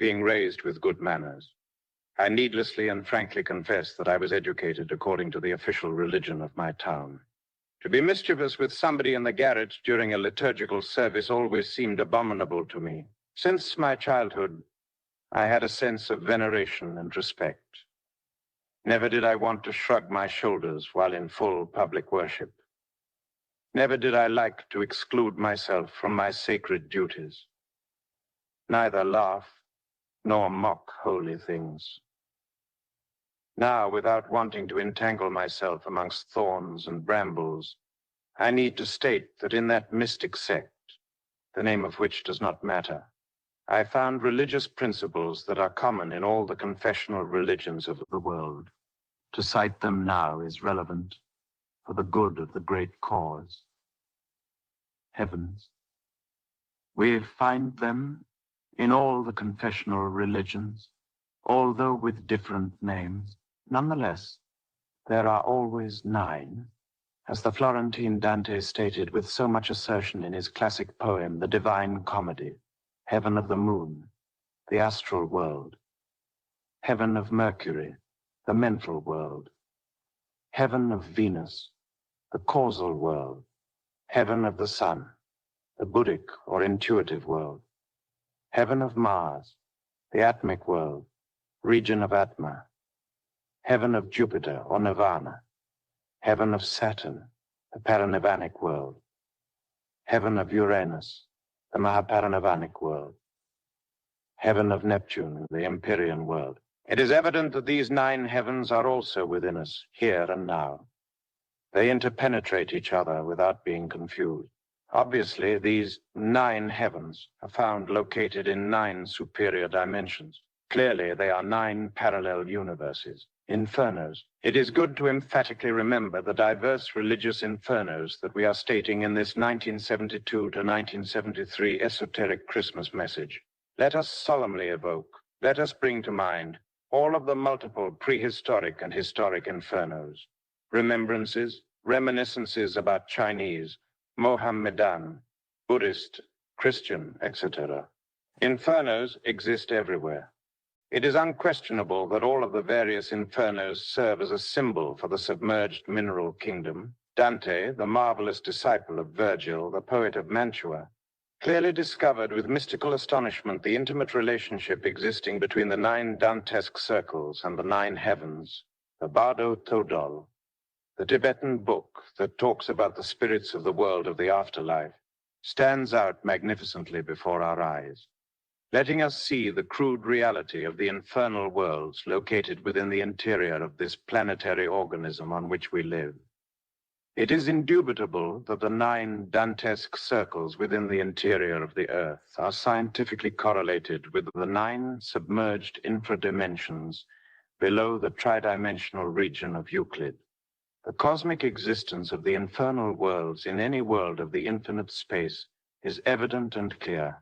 being raised with good manners. I needlessly and frankly confess that I was educated according to the official religion of my town. To be mischievous with somebody in the garret during a liturgical service always seemed abominable to me. Since my childhood, I had a sense of veneration and respect. Never did I want to shrug my shoulders while in full public worship. Never did I like to exclude myself from my sacred duties. Neither laugh nor mock holy things. Now, without wanting to entangle myself amongst thorns and brambles, I need to state that in that mystic sect, the name of which does not matter, I found religious principles that are common in all the confessional religions of the world. To cite them now is relevant for the good of the great cause. Heavens. We find them in all the confessional religions, although with different names. Nonetheless, there are always 9, as the Florentine Dante stated with so much assertion in his classic poem, The Divine Comedy: heaven of the moon, the astral world; heaven of Mercury, the mental world; heaven of Venus, the causal world; heaven of the sun, the Buddhic or intuitive world; heaven of Mars, the Atmic world, region of Atma; heaven of Jupiter or Nirvana; heaven of Saturn, the Paranirvanic world; heaven of Uranus, the Mahaparanirvanic world; heaven of Neptune, the Empyrean world. It is evident that these 9 heavens are also within us, here and now. They interpenetrate each other without being confused. Obviously, these 9 heavens are found located in 9 superior dimensions. Clearly, they are 9 parallel universes, infernos. It is good to emphatically remember the diverse religious infernos that we are stating in this 1972 to 1973 esoteric Christmas message. Let us solemnly evoke, let us bring to mind all of the multiple prehistoric and historic infernos, remembrances, reminiscences about Chinese, Mohammedan, Buddhist, Christian, etc. Infernos exist everywhere. It is unquestionable that all of the various infernos serve as a symbol for the submerged mineral kingdom. Dante, the marvelous disciple of Virgil, the poet of Mantua, clearly discovered with mystical astonishment the intimate relationship existing between the 9 Dantesque circles and the 9 heavens, the Bardo Thodol, the Tibetan book that talks about the spirits of the world of the afterlife, stands out magnificently before our eyes, letting us see the crude reality of the infernal worlds located within the interior of this planetary organism on which we live. It is indubitable that the 9 Dantesque circles within the interior of the earth are scientifically correlated with the 9 submerged infradimensions below the tridimensional region of Euclid. The cosmic existence of the infernal worlds in any world of the infinite space is evident and clear.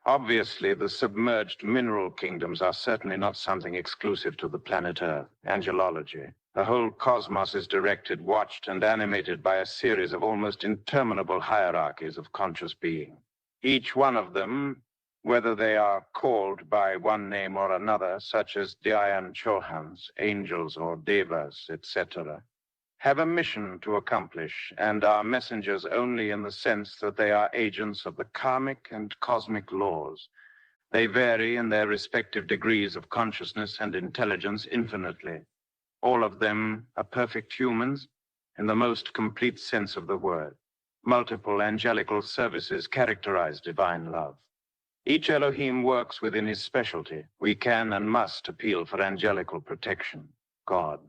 Obviously, the submerged mineral kingdoms are certainly not something exclusive to the planet Earth. Angelology. The whole cosmos is directed, watched, and animated by a series of almost interminable hierarchies of conscious being. Each one of them, whether they are called by one name or another, such as Dhyan Chohans, angels or devas, etc., have a mission to accomplish and are messengers only in the sense that they are agents of the karmic and cosmic laws. They vary in their respective degrees of consciousness and intelligence infinitely. All of them are perfect humans in the most complete sense of the word. Multiple angelical services characterize divine love. Each Elohim works within his specialty. We can and must appeal for angelical protection. God.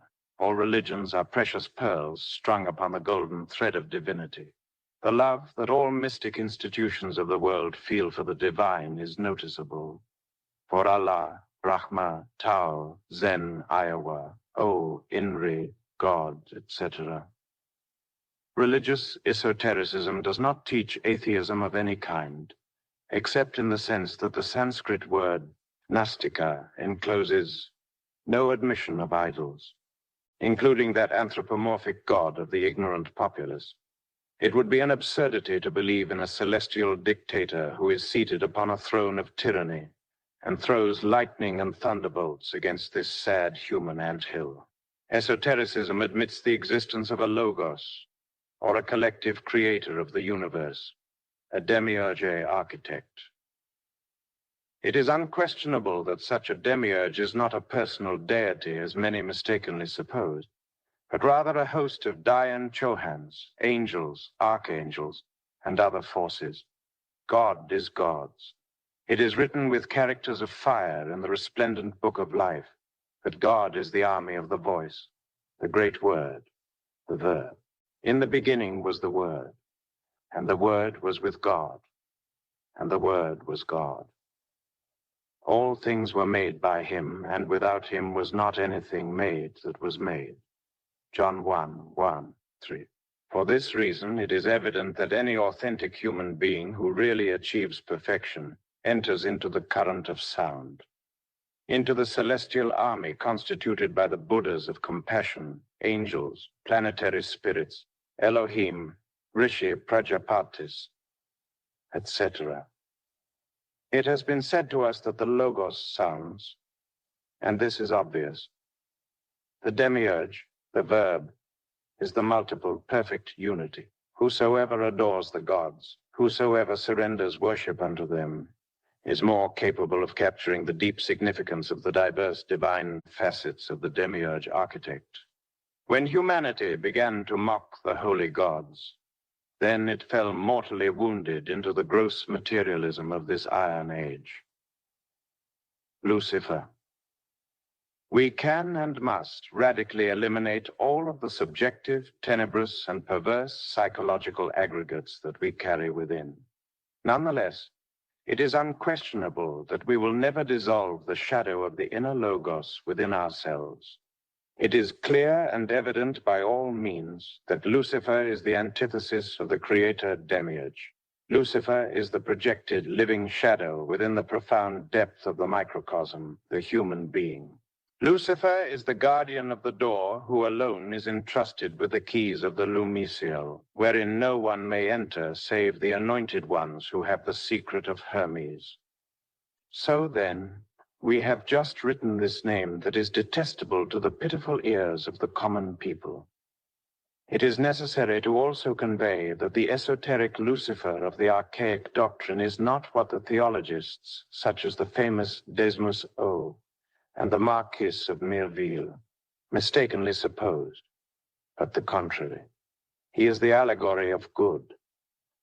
All religions are precious pearls strung upon the golden thread of divinity. The love that all mystic institutions of the world feel for the divine is noticeable. For Allah, Brahma, Tao, Zen, Iowa, O, Inri, God, etc. Religious esotericism does not teach atheism of any kind, except in the sense that the Sanskrit word nastika encloses no admission of idols, including that anthropomorphic god of the ignorant populace. It would be an absurdity to believe in a celestial dictator who is seated upon a throne of tyranny and throws lightning and thunderbolts against this sad human anthill. Esotericism admits the existence of a logos, or a collective creator of the universe, a demiurge architect. It is unquestionable that such a demiurge is not a personal deity, as many mistakenly suppose, but rather a host of Dayan Chohans, angels, archangels, and other forces. God is God's. It is written with characters of fire in the resplendent book of life that God is the army of the voice, the great word, the verb. In the beginning was the Word, and the Word was with God, and the Word was God. All things were made by him, and without him was not anything made that was made. John 1:1-3. For this reason, it is evident that any authentic human being who really achieves perfection enters into the current of sound, into the celestial army constituted by the Buddhas of compassion, angels, planetary spirits, Elohim, Rishi, Prajapatis, etc. It has been said to us that the Logos sounds, and this is obvious. The demiurge, the verb, is the multiple perfect unity. Whosoever adores the gods, whosoever surrenders worship unto them, is more capable of capturing the deep significance of the diverse divine facets of the demiurge architect. When humanity began to mock the holy gods, then it fell mortally wounded into the gross materialism of this iron age. Lucifer. We can and must radically eliminate all of the subjective, tenebrous, and perverse psychological aggregates that we carry within. Nonetheless, it is unquestionable that we will never dissolve the shadow of the inner logos within ourselves. It is clear and evident by all means that Lucifer is the antithesis of the creator demiurge. Lucifer is the projected living shadow within the profound depth of the microcosm, the human being. Lucifer is the guardian of the door who alone is entrusted with the keys of the Lumicial, wherein no one may enter save the anointed ones who have the secret of Hermes. So then, we have just written this name that is detestable to the pitiful ears of the common people. It is necessary to also convey that the esoteric Lucifer of the archaic doctrine is not what the theologists, such as the famous Desmus O and the Marquis of Mireville, mistakenly supposed, but the contrary. He is the allegory of good,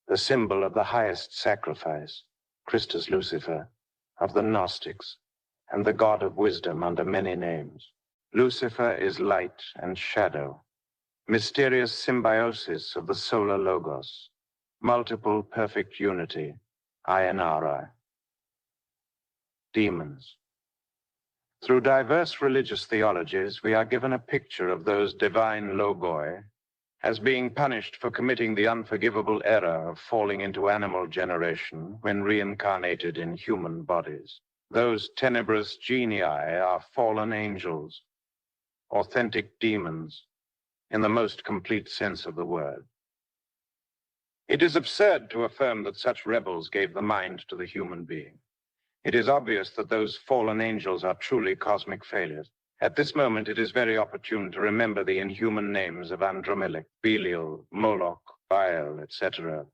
the symbol of the highest sacrifice, Christus Lucifer, of the Gnostics, and the God of wisdom under many names. Lucifer is light and shadow, mysterious symbiosis of the solar logos, multiple perfect unity, Ayanara. Demons. Through diverse religious theologies, we are given a picture of those divine logoi as being punished for committing the unforgivable error of falling into animal generation when reincarnated in human bodies. Those tenebrous genii are fallen angels, authentic demons, in the most complete sense of the word. It is absurd to affirm that such rebels gave the mind to the human being. It is obvious that those fallen angels are truly cosmic failures. At this moment, it is very opportune to remember the inhuman names of Andromelech, Belial, Moloch, Baal, etc.,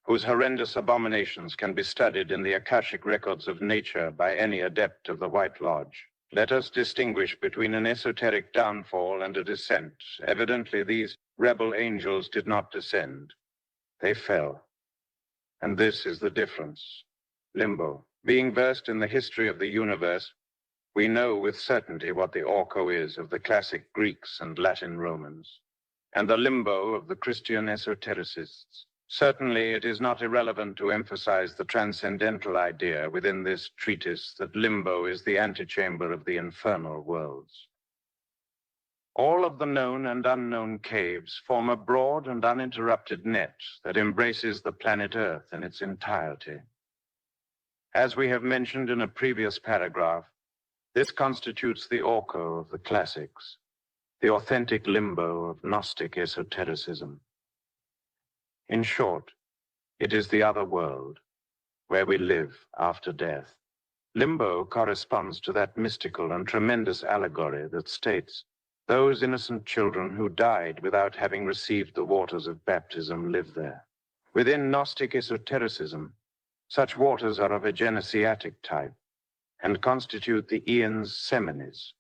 whose horrendous abominations can be studied in the Akashic records of nature by any adept of the White Lodge. Let us distinguish between an esoteric downfall and a descent. Evidently, these rebel angels did not descend. They fell. And this is the difference. Limbo. Being versed in the history of the universe, we know with certainty what the Orco is of the classic Greeks and Latin Romans, and the limbo of the Christian esotericists. Certainly, it is not irrelevant to emphasize the transcendental idea within this treatise that limbo is the antechamber of the infernal worlds. All of the known and unknown caves form a broad and uninterrupted net that embraces the planet Earth in its entirety. As we have mentioned in a previous paragraph, this constitutes the Orco of the classics, the authentic limbo of Gnostic esotericism. In short, it is the other world, where we live after death. Limbo corresponds to that mystical and tremendous allegory that states, those innocent children who died without having received the waters of baptism live there. Within Gnostic esotericism, such waters are of a genesiatic type and constitute the Aeons Seminis,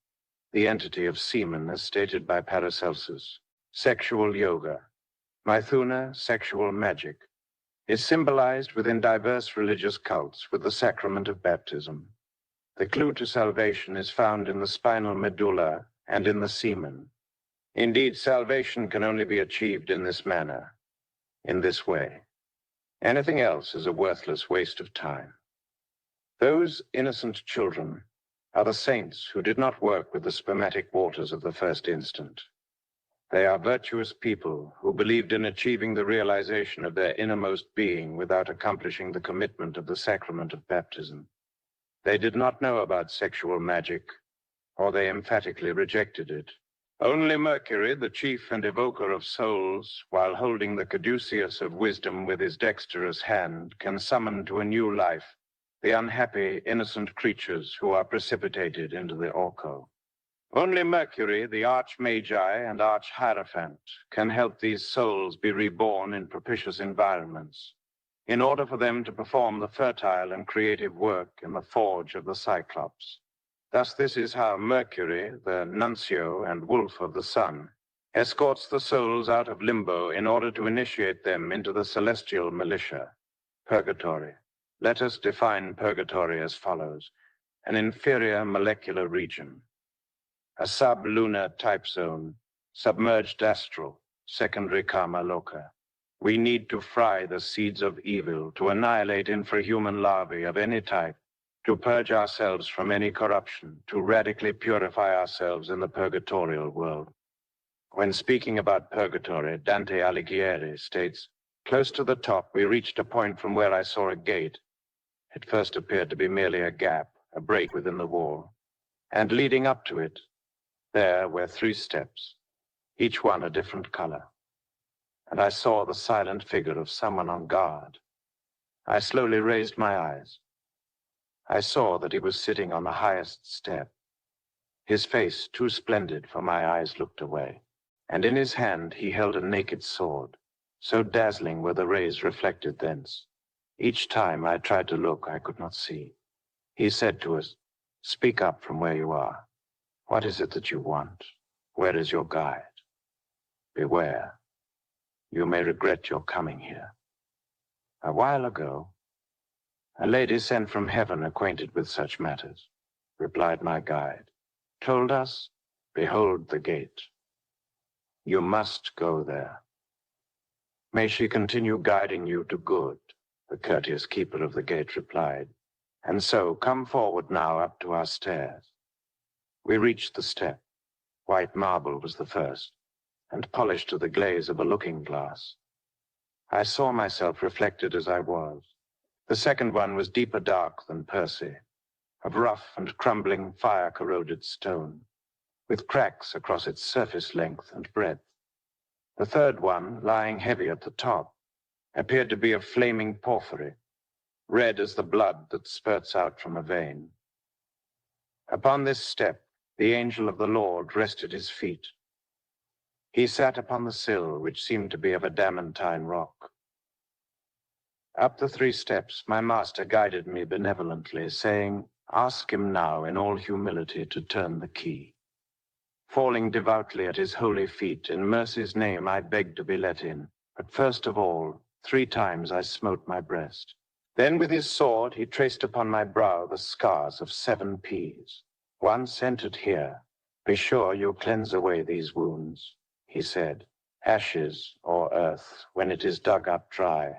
the entity of semen as stated by Paracelsus. Sexual yoga, Mithuna, sexual magic, is symbolized within diverse religious cults with the sacrament of baptism. The clue to salvation is found in the spinal medulla and in the semen. Indeed, salvation can only be achieved in this manner, in this way. Anything else is a worthless waste of time. Those innocent children are the saints who did not work with the spermatic waters of the first instant. They are virtuous people who believed in achieving the realization of their innermost being without accomplishing the commitment of the sacrament of baptism. They did not know about sexual magic, or they emphatically rejected it. Only Mercury, the chief and evoker of souls, while holding the caduceus of wisdom with his dexterous hand, can summon to a new life the unhappy, innocent creatures who are precipitated into the Orco. Only Mercury, the arch-magi and arch-hierophant, can help these souls be reborn in propitious environments, in order for them to perform the fertile and creative work in the forge of the Cyclops. Thus, this is how Mercury, the nuncio and wolf of the sun, escorts the souls out of limbo in order to initiate them into the celestial militia, Purgatory. Let us define Purgatory as follows: an inferior molecular region, a sub-lunar type zone, submerged astral, secondary karma loka. We need to fry the seeds of evil, to annihilate infrahuman larvae of any type, to purge ourselves from any corruption, to radically purify ourselves in the purgatorial world. When speaking about purgatory, Dante Alighieri states, close to the top, we reached a point from where I saw a gate. It first appeared to be merely a gap, a break within the wall, and leading up to it, there were 3 steps, each one a different color. And I saw the silent figure of someone on guard. I slowly raised my eyes. I saw that he was sitting on the highest step, his face too splendid for my eyes looked away, and in his hand he held a naked sword, so dazzling were the rays reflected thence. Each time I tried to look, I could not see. He said to us, speak up from where you are. What is it that you want? Where is your guide? Beware. You may regret your coming here. A while ago, a lady sent from heaven acquainted with such matters, replied my guide, told us, behold the gate. You must go there. May she continue guiding you to good, the courteous keeper of the gate replied. And so come forward now up to our stairs. We reached the step. White marble was the first, and polished to the glaze of a looking-glass. I saw myself reflected as I was. The second one was deeper dark than Percy, of rough and crumbling fire-corroded stone, with cracks across its surface length and breadth. The third one, lying heavy at the top, appeared to be of flaming porphyry, red as the blood that spurts out from a vein. Upon this step, the angel of the Lord rested his feet. He sat upon the sill, which seemed to be of adamantine rock. Up the 3 steps, my master guided me benevolently, saying, ask him now in all humility to turn the key. Falling devoutly at his holy feet, in mercy's name I begged to be let in. But first of all, 3 times I smote my breast. Then with his sword he traced upon my brow the scars of 7 P's. Once entered here, be sure you cleanse away these wounds, he said. Ashes or earth, when it is dug up dry.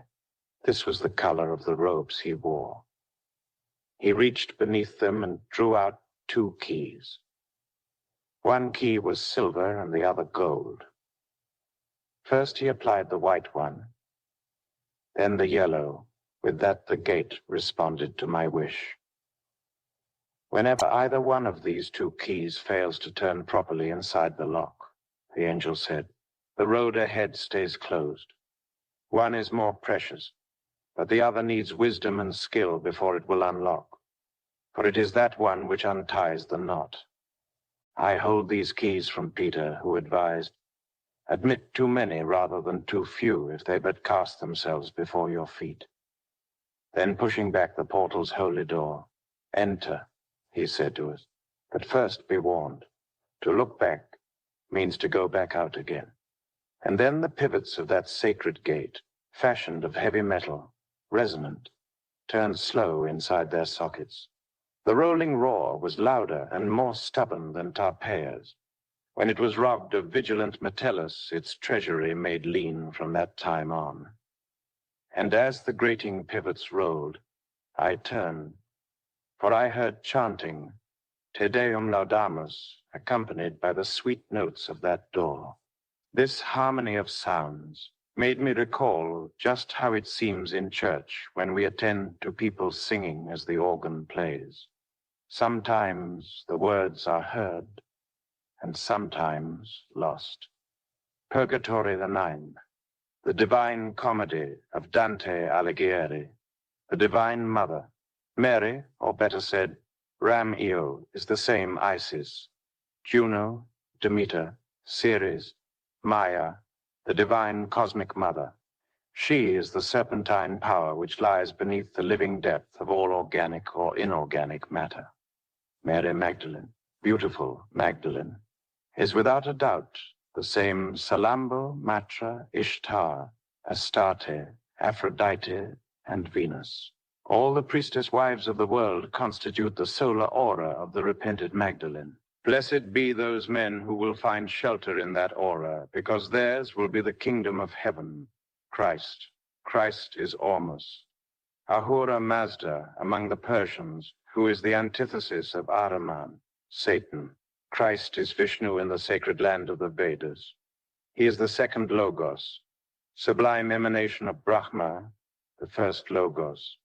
This was the color of the robes he wore. He reached beneath them and drew out 2 keys. One key was silver and the other gold. First he applied the white one, then the yellow. With that the gate responded to my wish. Whenever either one of these 2 keys fails to turn properly inside the lock, the angel said, the road ahead stays closed. One is more precious, but the other needs wisdom and skill before it will unlock. for it is that one which unties the knot. I hold these keys from Peter, who advised, admit too many rather than too few if they but cast themselves before your feet. Then pushing back the portal's holy door, enter, he said to us, but first be warned. To look back means to go back out again. And then the pivots of that sacred gate, fashioned of heavy metal, resonant, turned slow inside their sockets. The rolling roar was louder and more stubborn than Tarpea's. When it was robbed of vigilant Metellus, its treasury made lean from that time on. And as the grating pivots rolled, I turned, for I heard chanting, Te Deum Laudamus, accompanied by the sweet notes of that door. This harmony of sounds made me recall just how it seems in church when we attend to people singing as the organ plays. Sometimes the words are heard, and sometimes lost. Purgatory the Nine, the Divine Comedy of Dante Alighieri, the Divine Mother, Mary, or better said, Ram Io, is the same Isis, Juno, Demeter, Ceres, Maya, the Divine Cosmic Mother. She is the serpentine power which lies beneath the living depth of all organic or inorganic matter. Mary Magdalene, beautiful Magdalene, is without a doubt the same Salambo, Matra, Ishtar, Astarte, Aphrodite, and Venus. All the priestess wives of the world constitute the solar aura of the repented Magdalene. Blessed be those men who will find shelter in that aura, because theirs will be the kingdom of heaven. Christ. Christ is Ormus. Ahura Mazda among the Persians, who is the antithesis of Ahriman, Satan. Christ is Vishnu in the sacred land of the Vedas. He is the second Logos, sublime emanation of Brahma, the first Logos.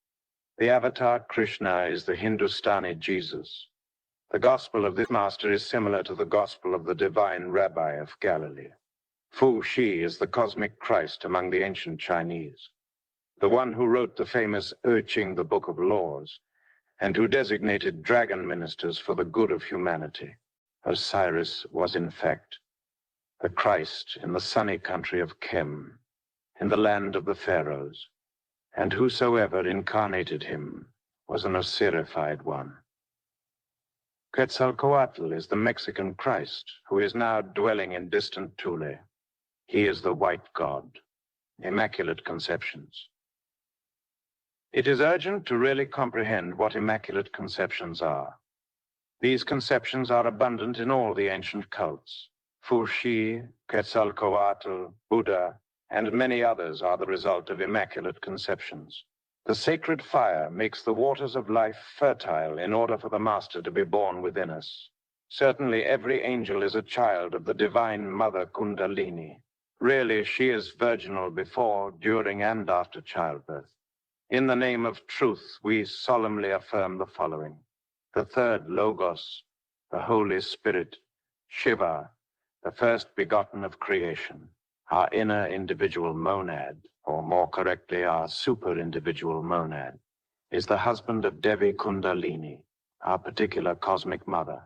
The avatar Krishna is the Hindustani Jesus. The gospel of this master is similar to the gospel of the divine rabbi of Galilee. Fu Shi is the cosmic Christ among the ancient Chinese, the one who wrote the famous I Ching, the Book of Laws, and who designated dragon ministers for the good of humanity. Osiris was, in fact, the Christ in the sunny country of Kem, in the land of the pharaohs, and whosoever incarnated him was an Osirified one. Quetzalcoatl is the Mexican Christ, who is now dwelling in distant Tule. He is the white god, Immaculate Conceptions. It is urgent to really comprehend what Immaculate Conceptions are. These conceptions are abundant in all the ancient cults. Fu Shi, Quetzalcoatl, Buddha, and many others are the result of Immaculate Conceptions. The sacred fire makes the waters of life fertile in order for the Master to be born within us. Certainly every angel is a child of the Divine Mother Kundalini. Really, she is virginal before, during, and after childbirth. In the name of truth, we solemnly affirm the following. The third Logos, the Holy Spirit, Shiva, the first begotten of creation, our inner individual monad, or more correctly, our super-individual monad, is the husband of Devi Kundalini, our particular cosmic mother.